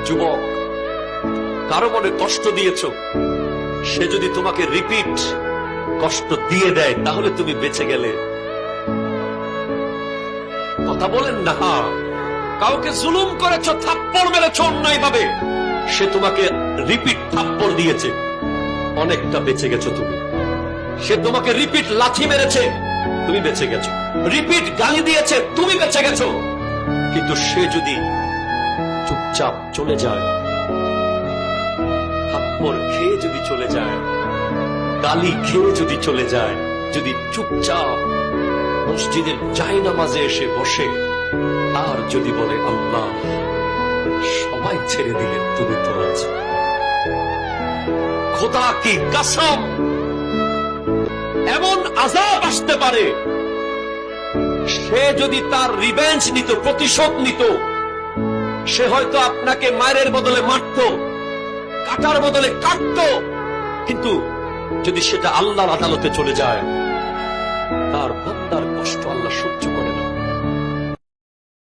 যুবক, কারো মনে কষ্ট দিয়েছ, সে যদি তোমাকে রিপিট কষ্ট দিয়ে দেয় তাহলে তুমি বেঁচে গেলে। কথা বলেন না। কাউকে জুলুম করেছ, থাপ্পড় মেরেছ অন্যায় ভাবে, সে তোমাকে রিপিট থাপ্পড় দিয়েছে, অনেকটা বেঁচে গেছো তুমি। সে তোমাকে রিপিট লাথি মেরেছে, তুমি বেঁচে গেছো। রিপিট গালি দিয়েছে, তুমি বেঁচে গেছো। কিন্তু সে যদি চুপচাপ চলে যায়, থাপ্পড় খেয়ে যদি চলে যায়, গালি খেয়ে যদি চলে যায়, যদি চুপচাপ মসজিদের জায়নামাজে এসে বসে আর যদি বলে আল্লাহ সবাই ছেড়ে দিলে তুমি তো আছো, খোদা কি কসম, এমন আযাব আসতে পারে, সে যদি তার রিভেঞ্জ নিত, প্রতিশোধ নিত, সে হয়তো আপনাকে মায়ের বদলে মারত, কাটার বদলে কাটত, কিন্তু যদি সেটা আল্লাহর আদালতে চলে যায়, তার বান্দার কষ্ট আল্লাহ সহ্য করে না।